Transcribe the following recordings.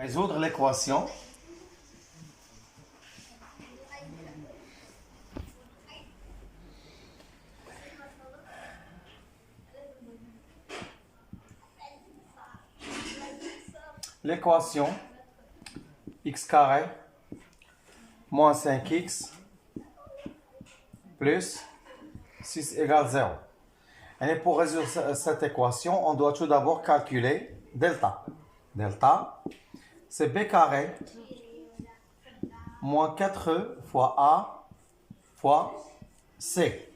Résoudre l'équation. L'équation x carré moins 5x plus 6 égale 0. Et pour résoudre cette équation, on doit tout d'abord calculer delta. Delta, c'est b carré moins 4 fois a fois c,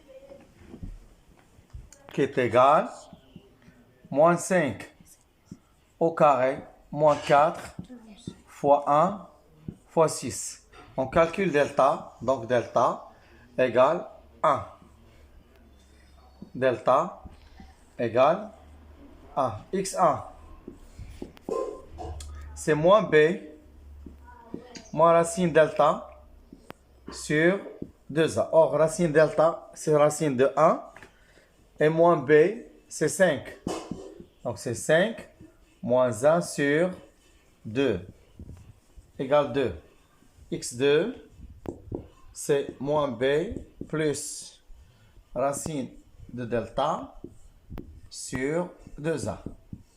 qui est égal moins 5 au carré moins 4 fois 1 fois 6. On calcule delta, donc delta égale 1. Delta égale 1. x1, c'est moins b, moins racine delta sur 2a. Or, racine delta, c'est racine de 1. Et moins b, c'est 5. Donc, c'est 5 moins 1 sur 2 égale 2. x2, c'est moins b plus racine de delta sur 2a.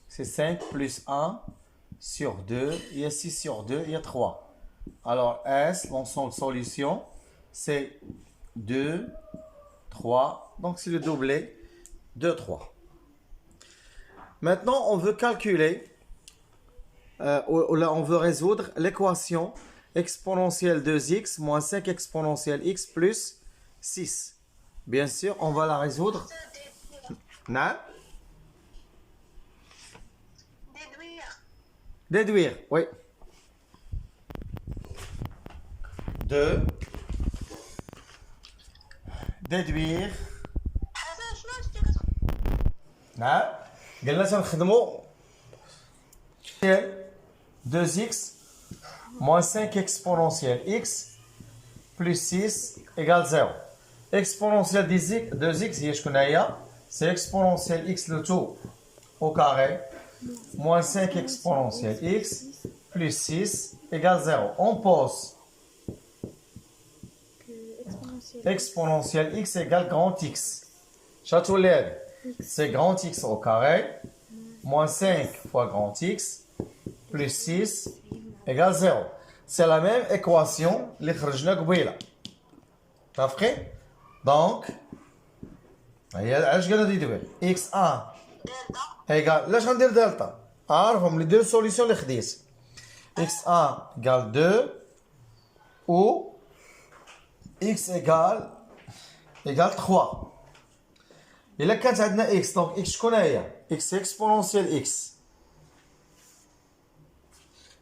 C'est 5 plus 1 sur 2. Il y a 6 sur 2, il y a 3. Alors, S, l'ensemble de solution, c'est 2, 3. Donc, c'est le doublé de 3. Maintenant, on veut calculer, on veut résoudre l'équation exponentielle 2x moins 5 exponentielle x plus 6. Bien sûr, on va la résoudre. Non? Déduire, oui. 2. Déduire. Non? قلنا تنخدمو 2x moins 5 exponentielle x plus 6 égale 0. Exponentielle 2x هي شكون هي؟ C'est exponentielle x le tout au carré moins 5 exponentielle x plus 6 égale 0. On pose exponentielle x égale grand x. Château-Laide, c'est grand x au carré moins 5 fois grand x plus 6 égale 0. C'est la même équation اللي خرجنا قبيله. متفقين؟ دونك هي علاش قالنا ديدوير x1 égale لاش غندير دلتا؟ عارفهم لي دو سوليسيون اللي خديت. x1 égale 2 ou x égale 3. إلا كانت عندنا x دونك x شكون هي؟ x exponentielle x.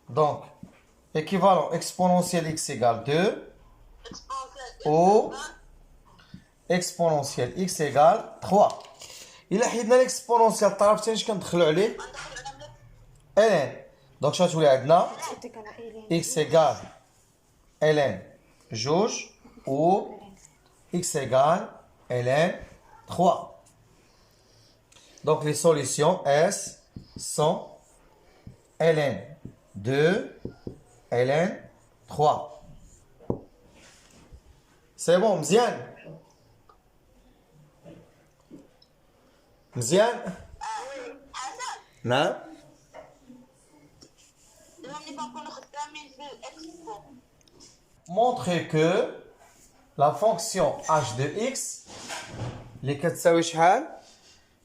Donc, équivalent exponentielle x égale 2 ou exponentielle x égale 3. إلا حيدنا l'exponentielle الطرف الثاني اش كندخلو عليه؟ ln. دونك شنو تولي عندنا؟ x égale ln جوج ou x égale ln 3. Donc les solutions S sont ln 2, ln 3. C'est bon, مزيان؟ مزيان؟ نعم؟ Montrer que la fonction h de x اللي كتساوي شحال؟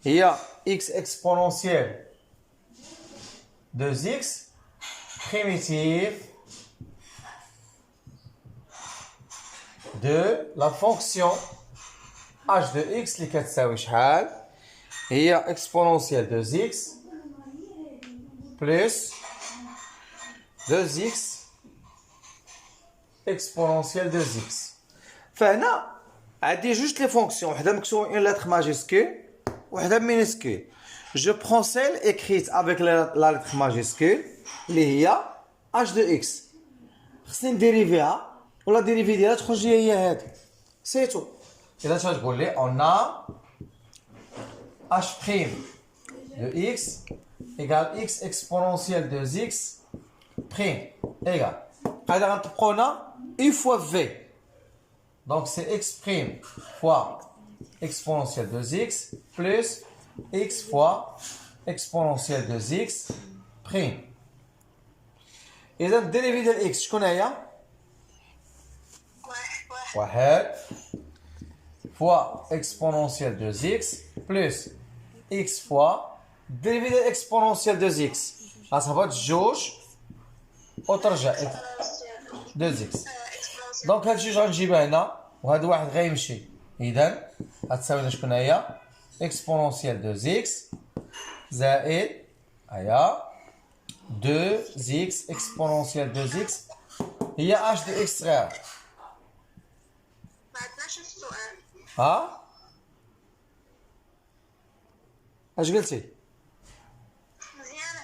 هي x exponentielle 2x primitive de la fonction h de x اللي كتساوي شحال؟ هي exponentielle 2x plus 2x exponentielle 2x. فهنا عندي جوج لي فونكسيون، وحده مكتوبه اون لتر ماجيسكول وحده مينيسكول. جو برون سيل écrite avec la lettre majuscule اللي هي h de x. خصني نديريفيها ولا ديريفي ديالها تخرج لي هي هادي سيتو. اذا تقول لي on a h' de x égale x exponentielle de x prime égale. Alors, on a U fois V. Donc, c'est x prime fois exponentielle de x plus x fois exponentielle de x prime. Et donc, dérivé de x, je connais, hein? واحد fois exponentielle de x plus x fois dérivé de exponentielle de x. Ça va être جوج وترجع 2x. دونك هاد الجوج غنجيبها هنا وهاد واحد غيمشي. إذا غتساوي شكون هي؟ exponentielle de x زائد هيا 2x exponentielle de x هي h de x صغير. ما عندناش السؤال. ها؟ اش قلتي؟ مزيانة.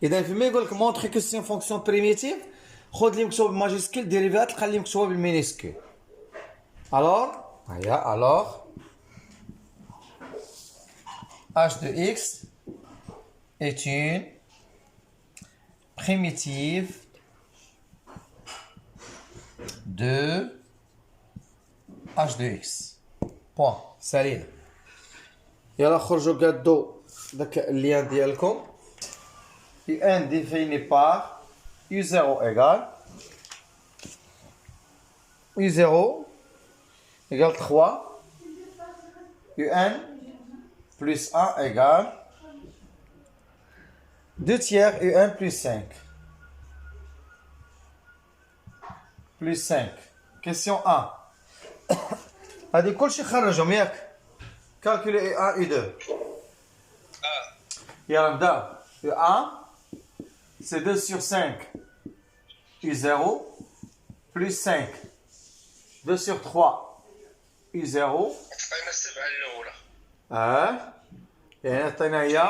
إذا فيما يقول لك مونطري كو سي فونكسيون بريميتيف خذ لي مكتوب بالماجيسكيل ديريفيها تلقى لي مكتوبه بالمينيسكيل. الوغ هيا الوغ h de x est une primitive de h de x. Point. سالينا. يلا خرجوا قادو داك اللين ديالكم. Un défini par U0 égale U0 égale 3 UN plus 1 égale 2 tiers UN plus 5 plus 5. Question 1. هذه كلشي خرجهم ياك. Calculer U1 U2. يلا نبداو. U1 c'est 2 sur 5 U0 plus 5. 2 sur 3 U0. عطينا السبعة الأولى. يعني عطينا هي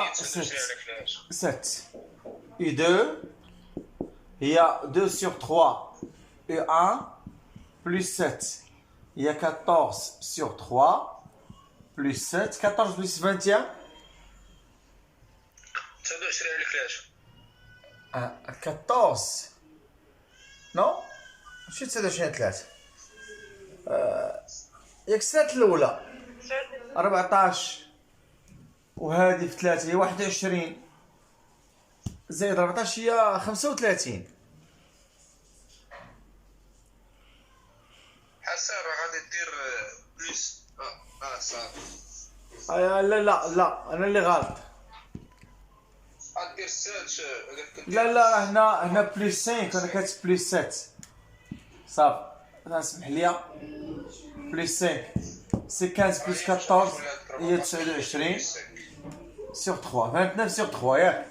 7. U2 هي 2 sur 3 U1 plus 7. Il y a 14 sur 3 plus 7. 14 plus 21. 29 على 3. 14 نو ماشي 29 3 ياك 6 الاولى 14 وهذه في 3 هي 21 زائد 14 هي 35. حسن راه غادي دير بلوس. صافي. لا لا لا انا اللي غلط. غدير 7. لا لا هنا بلس 5 انا كاتب بلس 7 صافي. اسمح لي بلس 5 سي 15 بلس 14 هي 29 sur 3 29 sur 3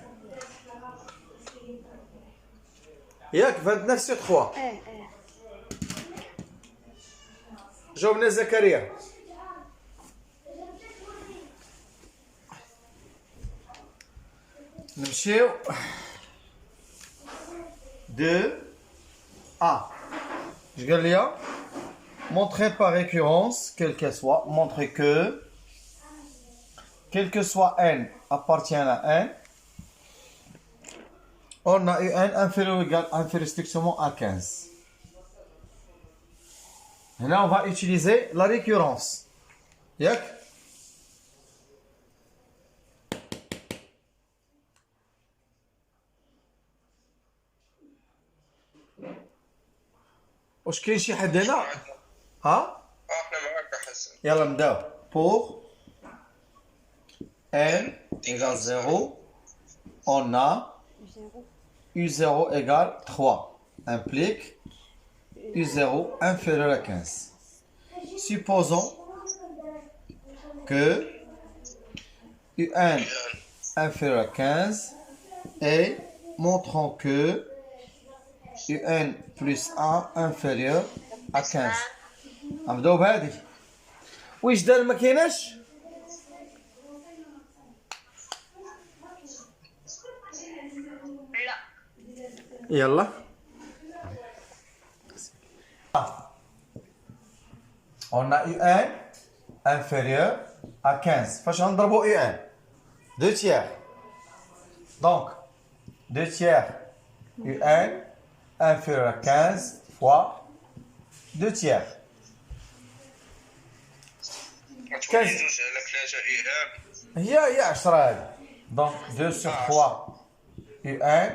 ياك 29 sur 3. جاوبنا زكريا. نمشيو 2 A. Je vais lire. Montrer par récurrence, quel qu'elle soit, montrer que, quel que soit n appartient à n, on a eu n inférieur ou égal inférieur strictement à 15. Et là, on va utiliser la récurrence. Yak? واش كاين شي حد هنا؟ ها؟ احنا معاك حسن. يلا نبداو. Pour n égale 0, on a U0 égale 3. Implique U0 inférieur à 15. Supposons que UN inférieur à 15 et montrons que UN plus 1 inférieur à 15. نبداو بهادي. واش دار ما كايناش؟ لا. يلا. On a UN inférieur à 15. فاش غنضربو UN 2 tiers. Donc 2 tiers UN inférieur à 15 fois 2 tiers. تولي جوج على 3 إيهاب. هي 10 هذه. Donc 2 sur 3 UN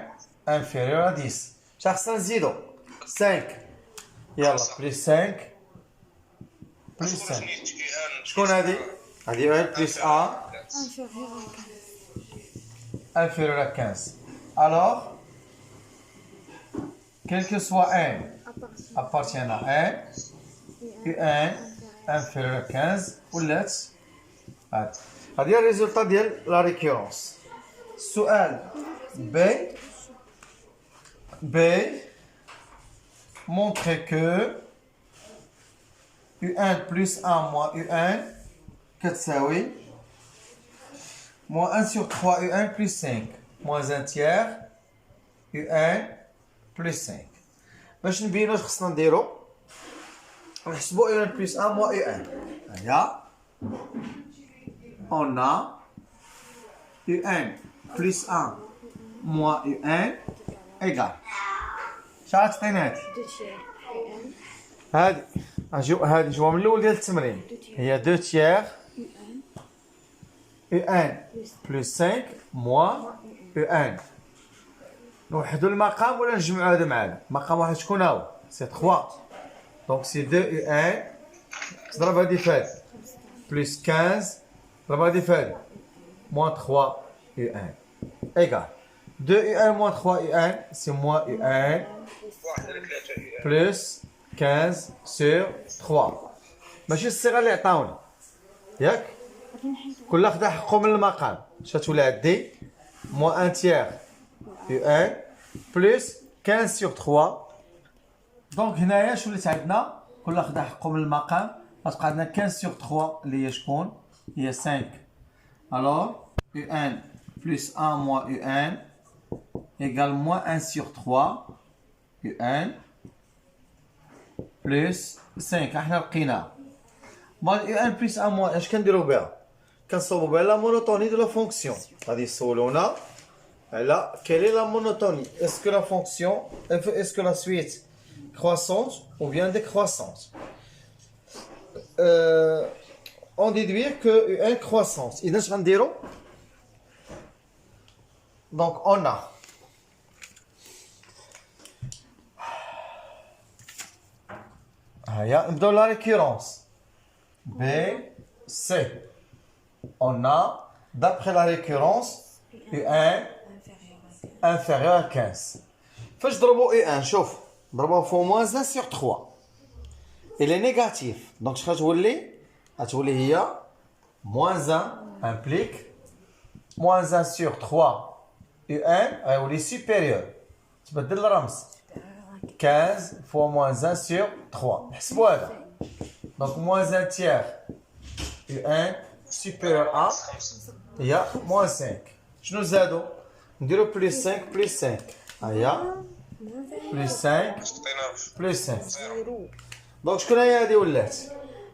inférieur à 10. شحال خصنا نزيدو 5. يلا بليس 5 بليس 5. شكون هذه؟ هذه UN plus 1 inférieur à 15. Alors, quel que soit n appartient à n, un inférieur à 15 ولات هذا هي الريزولتا ديال لا ريكورونس. السؤال B montrer que U1 plus 1 moins U1 كتساوي moins 1 sur 3 U1 plus 5 moins 1 tiers U1 plus 5. باش نبينو اش خصنا نديرو نحسبو U1 plus 1 moins U1. هيا on a U1 plus 1 moins U1 égal شحال عطينا هادي؟ هادي هادي نجيبوها من الاول ديال التمرين هي 2 tiers U1 plus 5 moins U1. نوحدو المقام ولا نجمعو هذا مع هذا؟ مقام واحد شكون هو؟ سي 3. دونك سي 2 U1 تضرب هادي في هادي بلس 15 ضرب هادي في هادي moins 3 U1 égal 2 U1 moins 3 U1 c'est moins U1 1 على 3 إيهاب. plus 15 sur 3. ماشي الصيغه اللي عطاونا ياك كل خدا حقه من المقام اش غتولي عندي moins 1 tiers U1 plus 15 sur 3. دونك هنايا شو ولات عندنا كل خدا حقه من المقام غتبقى عندنا 15 sur 3 اللي هي شكون هي 5. alors U1 plus 1 moins U1 égale moins 1 sur 3 U1 plus 5 احنا لقيناها. مال U1 plus 1 moins اش كنديرو بها؟ كنصوبو بها لا مونوتوني دو لا فونكسيون. غادي يسولونا على quelle est la monotonie. Est-ce que la fonction est-ce que la suite croissante ou bien décroissante. On déduit que U1 croissance. إذا اش غنديرو؟ donc on a هيا نبداو لا ريكورونس B C. On a d'après la récurrence U1 inférieur à 15. فاش ضربوا U1 شوف ضربوه فوا moins 1 sur 3 il est négatif donc اش غتولي هي moins 1 implique moins 1 sur 3 U1 غيولي supérieur تبدل الرمز 15 fois moins 1 sur 3 نحسبوا هذا donc moins 1 tiers U1 supérieur à هي moins 5. شنو زادو نديرو plus 5 plus 5 هيا plus 5 plus 5 دونك شكون هي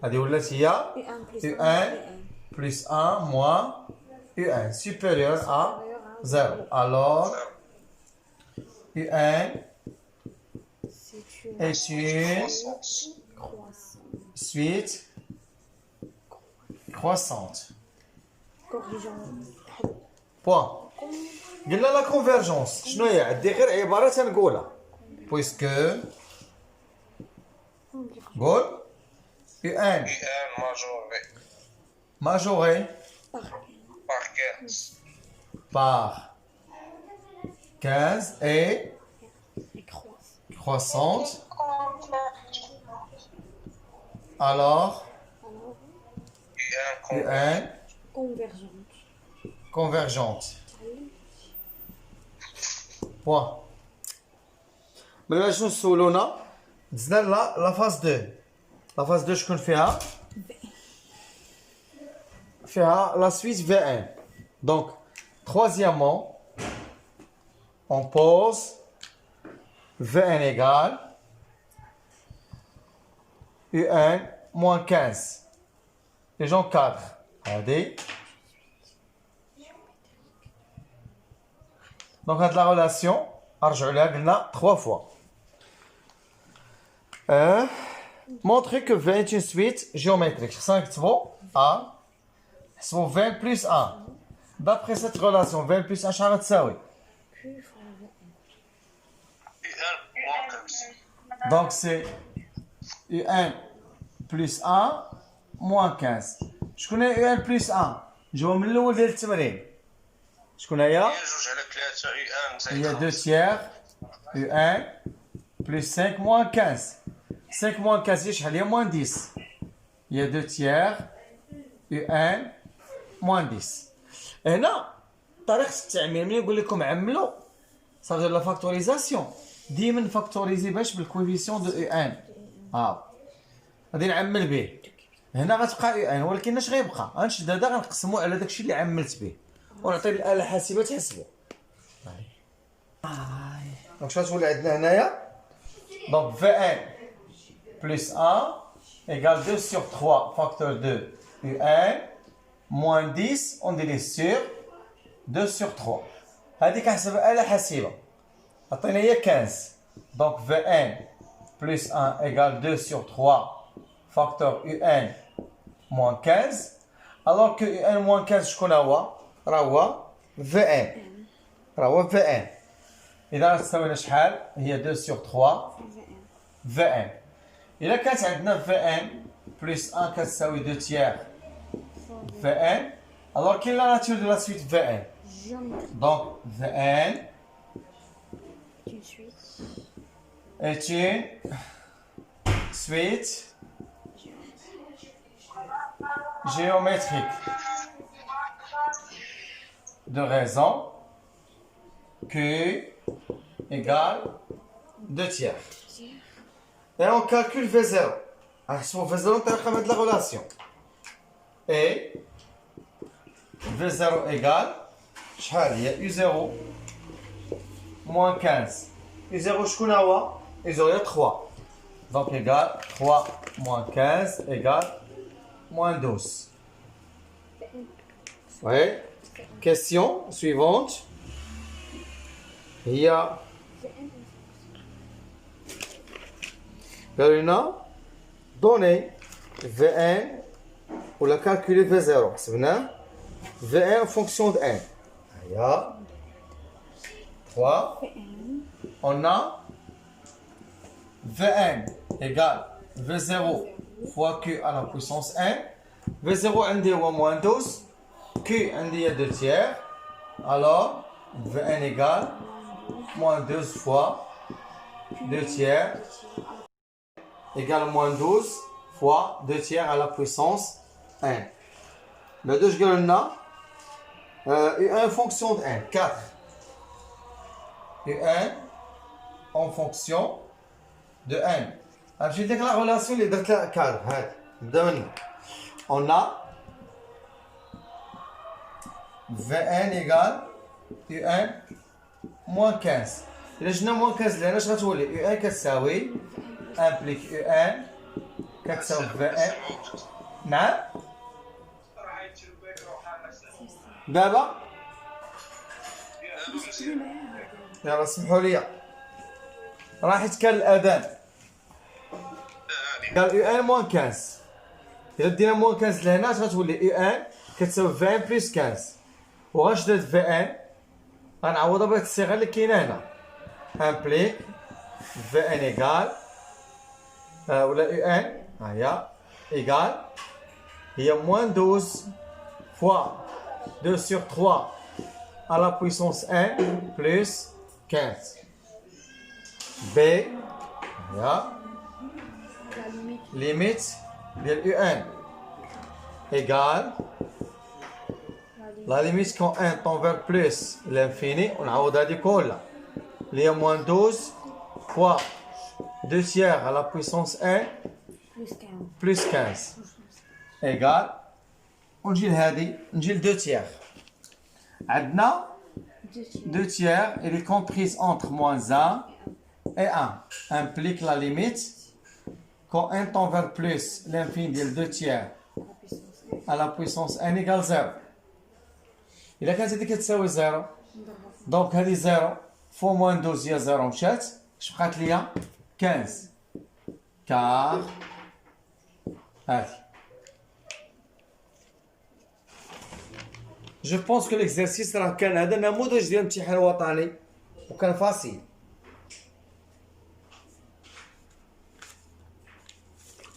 هادي ولات هي U1 plus 1 moins U1 supérieur à 0. alors U1 est une suite croissante. point. قلنا لا كونفيرجونس شنو هي؟ عندي غير عباره تنقولها بويسكو قول U1 majoré par 15 et croissante alors U1 convergente. point. ملي شنو سولونا دزنا لا فاز 2. لا فاز 2 شكون فيها la suite V1. donc troisièmement on pose V1 égale U1 moins 15 les gens 4 regardez. donc la relation ارجعوا لها قلنا 3 fois. Montrer que V est une suite géométrique. خصنا نكتبوا A نحسبوا V plus 1. D'après cette relation, V plus 1 شحال غتساوي؟ Donc c'est UN plus 1 moins 15. شكون هي UN plus 1؟ نجيو من الاول ديال التمرين. شكون هي؟ هي 2 على 3 UN زائد هي 2 tiers UN plus 5 moins 15. 5 moins 15 هي شحال؟ هي moins 10. هي 2 tiers UN moins 10. هنا طريقة التعميل ملي نقول لكم عملوا صافي لا فاكتوريزاسيون ديما نفاكتوريزي باش بالكويفيسيون دو UN. غادي نعمل به. هنا غتبقى UN ولكن اش غيبقى؟ غنشد هذا غنقسمو على داكشي اللي عملت به ونعطي الآلة الحاسبة تحسبو. دونك شنو تولي عندنا هنايا؟ دونك V1 plus 1 égale 2 sur 3 facteur 2 UN moins 10 on divise sur 2 sur 3. هذه كنحسبها آلة حاسبة. عطينا هي 15. دونك V1 plus 1 égale 2 sur 3 facteur UN moins 15. Alors que UN moins 15 شكون هو؟ راه هو V1. راه هو V1. إذا غتساوي لنا شحال؟ هي 2 sur 3 V1. إذا كانت عندنا V1 plus 1 كتساوي 2 tiers V1. Alors quelle est la nature de la suite V1? Donc V1 est une suite géométrique de raison Q égale 2 tiers. Et on calcule V0. نحسبوا V0 نطريقة من la relation. Et V0 égale شحال هي U0 moins 15. U0 شكون هو؟ U0 هي 3. Donc égale 3 moins 15 égale moins 12. Oui. Question suivante. هي قالوا لنا donner V1 ولا calculer V0 حسبناه V1 en fonction de 1. هيا 3. On a V1 égale V0 fois Q à la puissance 1. V0 عندي هو moins 12. Q عندي هي 2 tiers. Alors V1 égale moins 12 fois 2 tiers égale moins 12 fois 2 tiers à la puissance 1. Le 2 je gagne là. U1 en fonction de 1, 4. U1 en fonction de 1. Alors, je vais dire la relation les deux cadres. On a V1 égale U1 moins 15. إذا جبنا moins 15 لهنا اش غتولي؟ U1 كتساوي implique U1 كتساوي V1. نعم؟ دابا يلا سمحوا لي راه حيت كان الاذان قال U1 موان 15. الا دينا موان 15 لهنا اش غتولي؟ U1 كتساوي V1 بلس 15 وغنشدد V1 غنعوضها بهاد الصيغه اللي كاينه هنا امبليك V1 ايكال ولا U1 ها هي ايكال هي موان 12 فوا 2 sur 3 à la puissance 1 plus 15. B, limite de U1 égale la limite quand 1 tend vers plus l'infini, on a au-delà du col. Il y a moins 12 fois 2 tiers à la puissance 1 plus 15 égale ونجي لهادي نجي ل 2 tiers. عندنا 2 tiers elle est comprise entre moins 1 et 1 implique la limite quand 1 tend vers plus l'infini de 2 tiers à la puissance 1 égale 0. إلا كانت هذه كتساوي 0 دونك هذه 0 فو موان 12 هي 0 مشات، اش بقات ليا؟ 15 كار هادي. جو بونس كو ليكزارسيس راه كان هذا نموذج ديال الامتحان الوطني وكان فاسيل.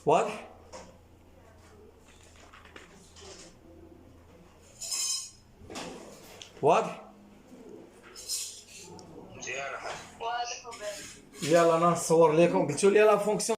واضح؟ واضح؟ مزيان حاج. واضح وبارد. يلا انا نصور لكم، قلتوا لي لا فونكسيون